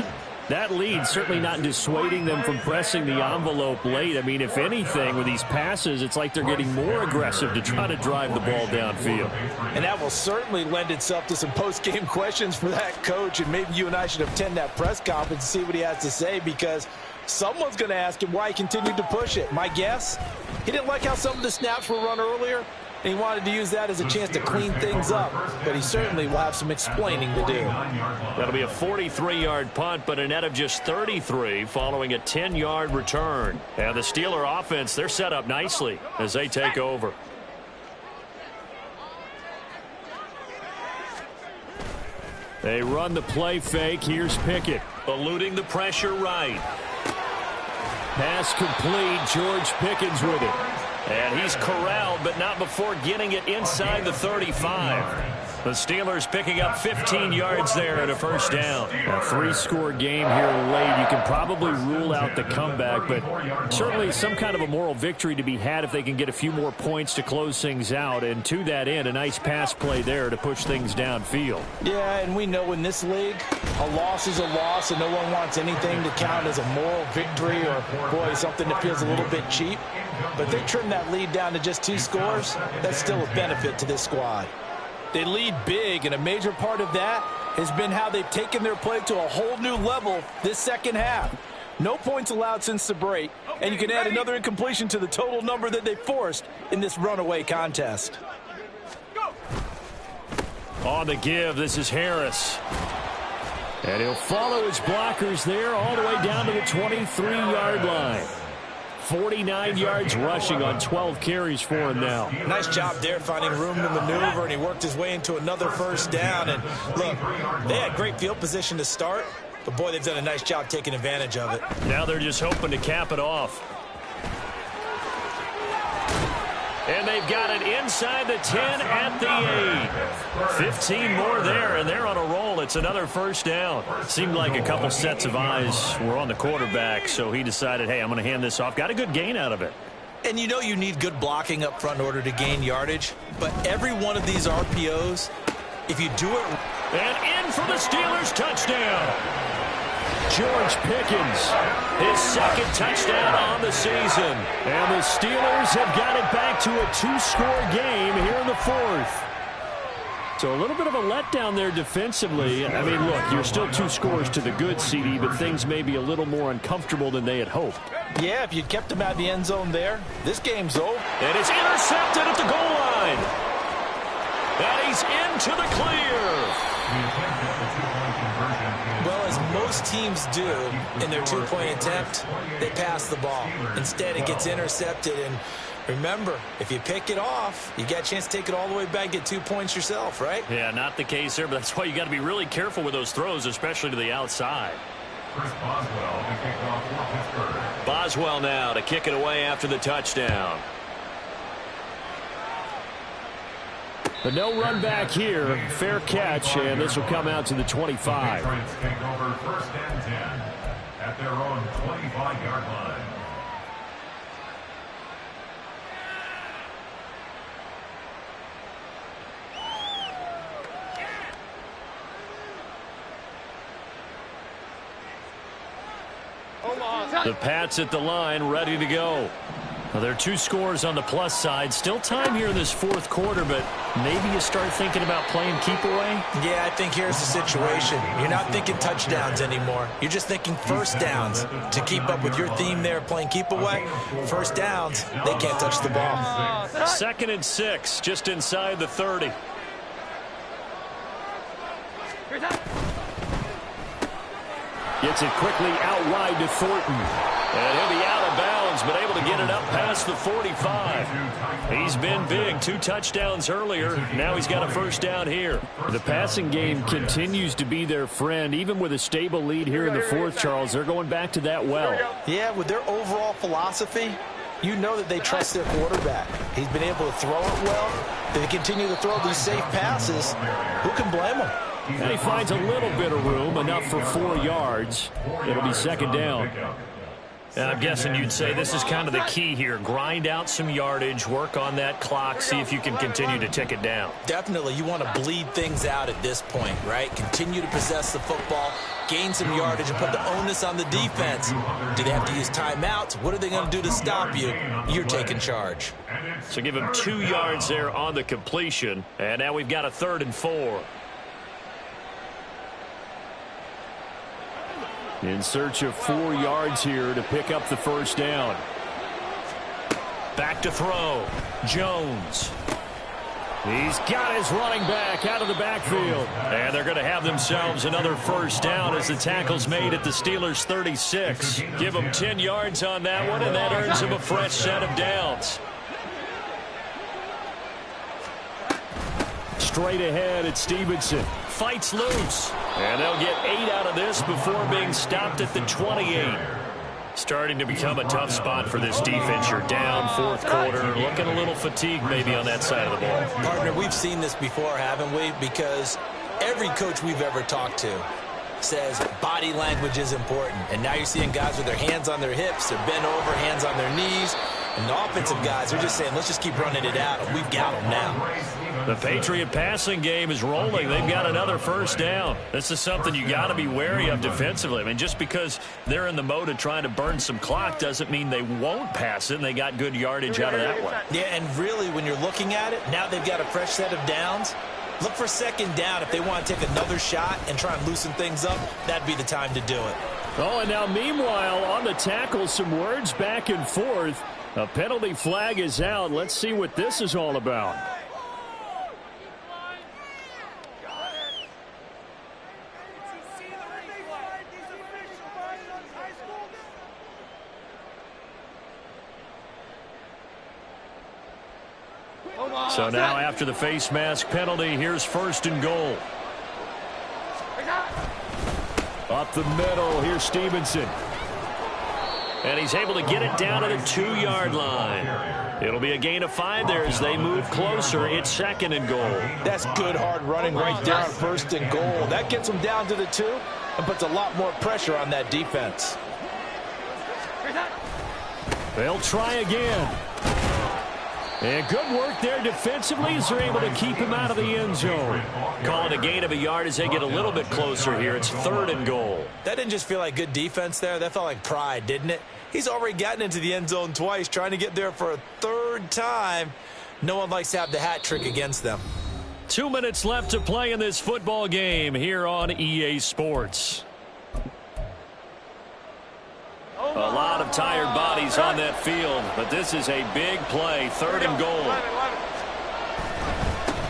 Speaker 1: that lead certainly not dissuading them from pressing the envelope late. I mean, if anything, with these passes, it's like they're getting more aggressive to try to drive the ball downfield.
Speaker 2: And that will certainly lend itself to some post-game questions for that coach, and maybe you and I should attend that press conference and see what he has to say, because someone's going to ask him why he continued to push it. My guess, he didn't like how some of the snaps were run earlier, and he wanted to use that as a chance to clean things up, but he certainly will have some explaining to do.
Speaker 1: That'll be a 43-yard punt, but a net of just 33 following a 10-yard return. And the Steeler offense, they're set up nicely as they take over. They run the play fake. Here's Pickett, eluding the pressure right. Pass complete. George Pickens with it. And he's corralled, but not before getting it inside the 35. The Steelers picking up 15 yards there and a first down. A 3-score game here late. You can probably rule out the comeback, but certainly some kind of a moral victory to be had if they can get a few more points to close things out. And to that end, a nice pass play there to push things downfield.
Speaker 2: Yeah, and we know in this league, a loss is a loss, and no one wants anything to count as a moral victory or, boy, something that feels a little bit cheap. But if they trim that lead down to just 2 scores, that's still a benefit to this squad. They lead big, and a major part of that has been how they've taken their play to a whole new level this second half. No points allowed since the break, and you can add another incompletion to the total number that they forced in this runaway contest.
Speaker 1: On the give, this is Harris. And he'll follow his blockers there all the way down to the 23-yard line. 49 yards rushing on 12 carries for him now.
Speaker 2: Nice job there finding room to maneuver, and he worked his way into another first down. And look, they had great field position to start, but boy, they've done a nice job taking advantage of it.
Speaker 1: Now they're just hoping to cap it off. And they've got it inside the 10 at the 8. 15 more there, and they're on a roll. It's another first down. Seemed like a couple sets of eyes were on the quarterback, so he decided, hey, I'm going to hand this off. Got a good gain out of it.
Speaker 2: And you know you need good blocking up front in order to gain yardage, but every one of these RPOs, if you do it...
Speaker 1: And in for the Steelers touchdown. George Pickens, his second touchdown on the season. And the Steelers have got it back to a 2-score game here in the fourth. So a little bit of a letdown there defensively. I mean, look, you're still 2 scores to the good, CD, but things may be a little more uncomfortable than they had hoped.
Speaker 2: Yeah, if you'd kept them out of the end zone there, this game's over.
Speaker 1: And it's intercepted at the goal line. And he's into the clear.
Speaker 2: Well, as most teams do in their 2-point attempt, they pass the ball. Instead, it gets intercepted. And remember, if you pick it off, you got a chance to take it all the way back, get 2 points yourself, right?
Speaker 1: Yeah, not the case there, but that's why you got to be really careful with those throws, especially to the outside.
Speaker 4: Chris Boswell to kick off for Pittsburgh.
Speaker 1: Boswell now to kick it away after the touchdown. But no run back here. Fair catch, and this will come out to the 25.
Speaker 4: The Patriots take over 1st and 10 at their own 25-yard line.
Speaker 1: The Pats at the line, ready to go. Well, there are 2 scores on the plus side. Still time here in this fourth quarter, but maybe you start thinking about playing keep away?
Speaker 2: Yeah, I think here's the situation. You're not thinking touchdowns anymore. You're just thinking first downs. To keep up with your theme there, playing keep away, first downs, they can't touch the ball.
Speaker 1: 2nd and 6, just inside the 30. Gets it quickly out wide to Thornton. And he'll be out of bounds, but able to get it up past the 45. He's been big. 2 touchdowns earlier. Now he's got a first down here. The passing game continues to be their friend. Even with a stable lead here in the fourth, Charles, they're going back to that well.
Speaker 2: Yeah, with their overall philosophy, you know that they trust their quarterback. He's been able to throw it well. They continue to throw these safe passes. Who can blame them?
Speaker 1: And he finds a little bit of room, enough for 4 yards. It'll be 2nd down. And I'm guessing you'd say this is kind of the key here. Grind out some yardage, work on that clock, see if you can continue to tick it down.
Speaker 2: Definitely. You want to bleed things out at this point, right? Continue to possess the football, gain some yardage, and put the onus on the defense. Do they have to use timeouts? What are they going to do to stop you? You're taking charge.
Speaker 1: So give him 2 yards there on the completion. And now we've got a 3rd and 4. In search of 4 yards here to pick up the first down. Back to throw. Jones. He's got his running back out of the backfield. And they're going to have themselves another first down as the tackle's made at the Steelers' 36. Give them 10 yards on that one, and that earns them a fresh set of downs. Straight ahead at Stevenson. Fights loose. And they'll get 8 out of this before being stopped at the 28. Starting to become a tough spot for this defense. You're down fourth quarter. Looking a little fatigued maybe on that side of the ball.
Speaker 2: Partner, we've seen this before, haven't we? Because every coach we've ever talked to says body language is important. And now you're seeing guys with their hands on their hips. They're bent over, hands on their knees. And the offensive guys are just saying, let's just keep running it out. We've got them now.
Speaker 1: The Patriot passing game is rolling. They've got another first down. This is something you got to be wary of defensively. I mean, just because they're in the mode of trying to burn some clock doesn't mean they won't pass it, and they got good yardage out of that one.
Speaker 2: Yeah, and really, when you're looking at it, now they've got a fresh set of downs. Look for 2nd down. If they want to take another shot and try and loosen things up, that'd be the time to do it.
Speaker 1: Oh, and now meanwhile, on the tackle, some words back and forth. A penalty flag is out. Let's see what this is all about. So now after the face mask penalty, here's 1st and goal. Up the middle, here's Stevenson. And he's able to get it down to the 2-yard line. It'll be a gain of 5 there as they move closer. It's 2nd and goal.
Speaker 2: That's good hard running right there on 1st and goal. That gets them down to the 2 and puts a lot more pressure on that defense.
Speaker 1: They'll try again. And good work there defensively as they're able to keep him out of the end zone. Calling a gain of a yard as they get a little bit closer here. It's 3rd and goal.
Speaker 2: That didn't just feel like good defense there. That felt like pride, didn't it? He's already gotten into the end zone twice, trying to get there for a 3rd time. No one likes to have the hat trick against them.
Speaker 1: 2 minutes left to play in this football game here on EA Sports. A lot of tired bodies on that field, but this is a big play. 3rd and goal.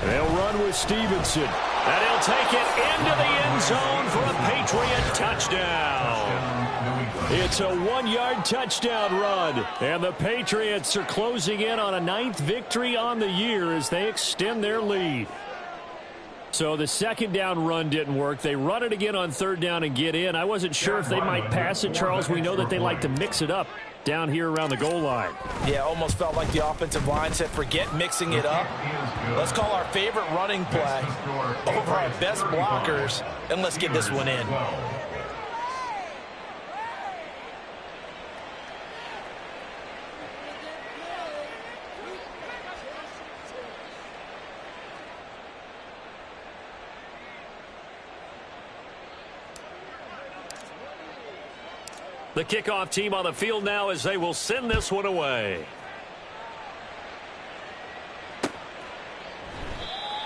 Speaker 1: They'll run with Stevenson, and he'll take it into the end zone for a Patriot touchdown. It's a 1-yard touchdown run, and the Patriots are closing in on a 9th victory on the year as they extend their lead. So the 2nd down run didn't work. They run it again on 3rd down and get in. I wasn't sure if they might pass it, Charles. We know that they like to mix it up down here around the goal line.
Speaker 2: Yeah, almost felt like the offensive line said, forget mixing it up. Let's call our favorite running play over our best blockers, and let's get this one in.
Speaker 1: The kickoff team on the field now as they will send this one away.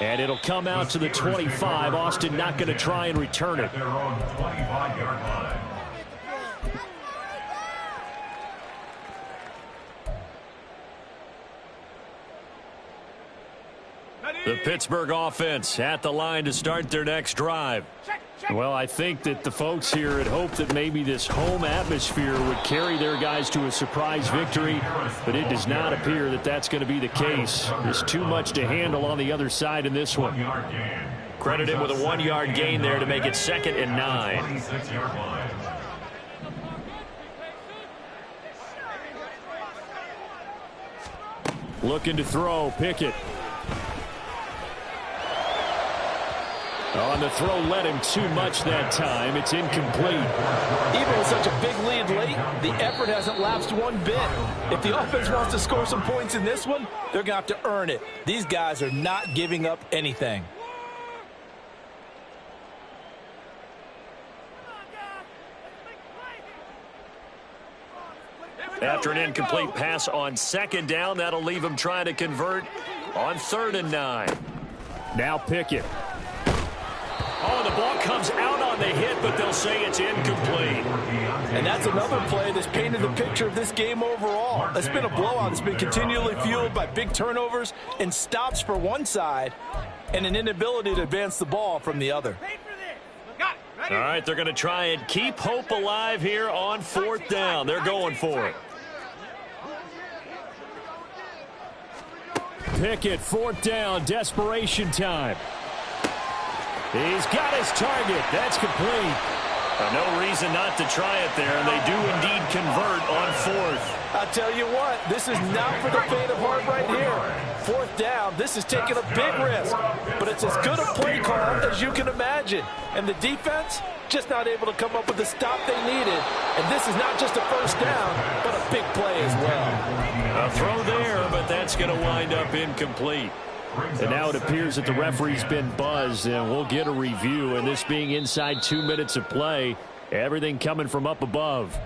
Speaker 1: And it'll come out to the 25. Austin not going to try and return it.
Speaker 4: Their own 25-yard line.
Speaker 1: The Pittsburgh offense at the line to start their next drive. Well, I think that the folks here had hoped that maybe this home atmosphere would carry their guys to a surprise victory, but it does not appear that that's going to be the case. There's too much to handle on the other side in this one.
Speaker 4: Credit
Speaker 1: him with a 1-yard gain there to make it 2nd and 9.
Speaker 4: 26-yard line.
Speaker 1: Looking to throw, Pickett. On the throw, led him too much that time. It's incomplete.
Speaker 2: Even with such a big lead late, the effort hasn't lapsed one bit. If the offense wants to score some points in this one, they're going to have to earn it. These guys are not giving up anything.
Speaker 1: After an incomplete pass on 2nd down, that'll leave him trying to convert on 3rd and 9. Now Pickett. Oh, the ball comes out on the hit, but they'll say it's incomplete.
Speaker 2: And that's another play that's painted the picture of this game overall. It's been a blowout. It's been continually fueled by big turnovers and stops for one side and an inability to advance the ball from the other.
Speaker 1: All right, they're going to try and keep hope alive here on 4th down. They're going for it. Pickett, 4th down, desperation time. He's got his target. That's complete. No reason not to try it there, and they do indeed convert on 4th.
Speaker 2: I'll tell you what, this is not for the faint of heart right here. 4th down, this is taking a big risk, but it's as good a play call as you can imagine. And the defense, just not able to come up with the stop they needed. And this is not just a 1st down, but a big play as well.
Speaker 1: A throw there, but that's going to wind up incomplete. And now it appears that the referee's been buzzed, and we'll get a review. And this being inside 2 minutes of play, everything coming from up above.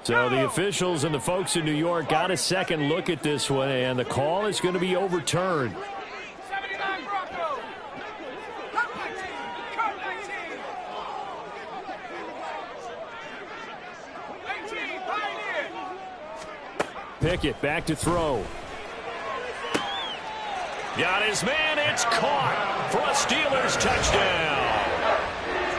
Speaker 1: So the officials and the folks in New York got a second look at this one, and the call is going to be overturned. Pickett back to throw. Got his man. It's caught for a Steelers touchdown.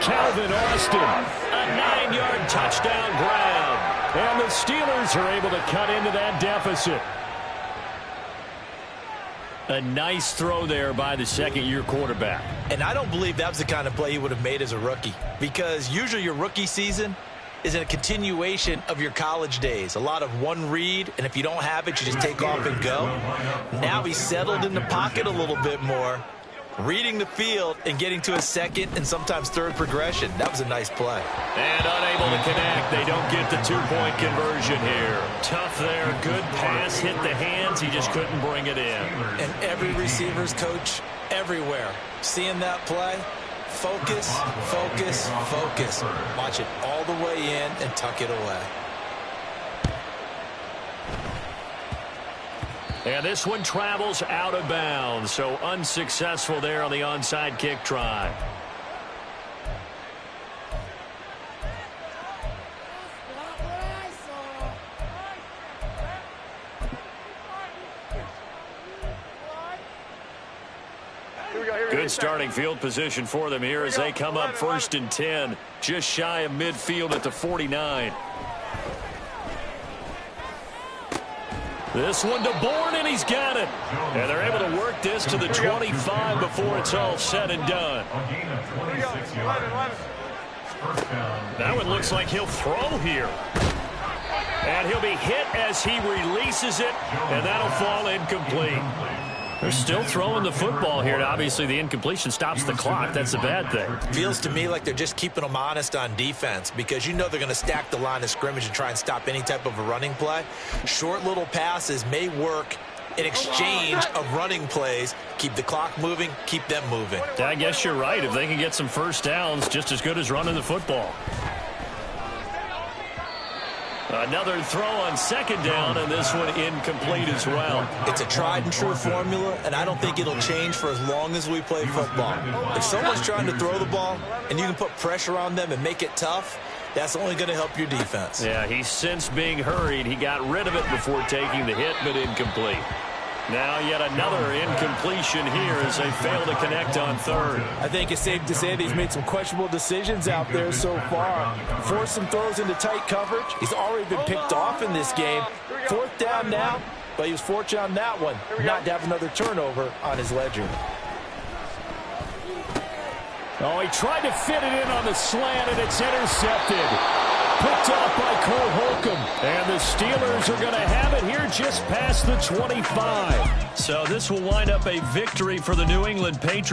Speaker 1: Calvin Austin, a 9-yard touchdown grab. And the Steelers are able to cut into that deficit. A nice throw there by the second-year quarterback.
Speaker 2: And I don't believe that was the kind of play he would have made as a rookie, because usually your rookie season is a continuation of your college days. A lot of one read, and if you don't have it, you just take off and go. Now he's settled in the pocket a little bit more, reading the field and getting to his second and sometimes third progression. That was a nice play.
Speaker 1: And unable to connect. They don't get the two-point conversion here. Tough there. Good pass. Hit the hands. He just couldn't bring it in.
Speaker 2: And every receiver's coach everywhere, seeing that play, focus, focus, focus. Watch it all the way in and tuck it away.
Speaker 1: And this one travels out of bounds, so unsuccessful there on the onside kick try. Good starting field position for them here as they come up 1st and 10, just shy of midfield at the 49. This one to Bourne, and he's got it. And they're able to work this to the 25 before it's all said and done. That one looks like he'll throw here. And he'll be hit as he releases it, and that'll fall incomplete. They're still throwing the football here, and obviously the incompletion stops the clock. That's a bad thing.
Speaker 2: Feels to me like they're just keeping them honest on defense, because you know they're going to stack the line of scrimmage and try and stop any type of a running play. Short little passes may work in exchange of running plays. Keep the clock moving, keep them moving.
Speaker 1: I guess you're right. If they can get some first downs, just as good as running the football. Another throw on 2nd down, and this one incomplete as well.
Speaker 2: It's a tried-and-true formula, and I don't think it'll change for as long as we play football. If someone's trying to throw the ball and you can put pressure on them and make it tough, that's only going to help your defense.
Speaker 1: Yeah, he's since being hurried. He got rid of it before taking the hit, but incomplete. Now yet another incompletion here as they fail to connect on 3rd.
Speaker 5: I think it's safe to say that he's made some questionable decisions out there so far. Forced some throws into tight coverage. He's already been picked off in this game. 4th down now, but he was fortunate on that one not to have another turnover on his ledger.
Speaker 1: Oh, he tried to fit it in on the slant, and it's intercepted. Picked off by Cole Holcomb. And the Steelers are going to have it here just past the 25. So this will wind up a victory for the New England Patriots.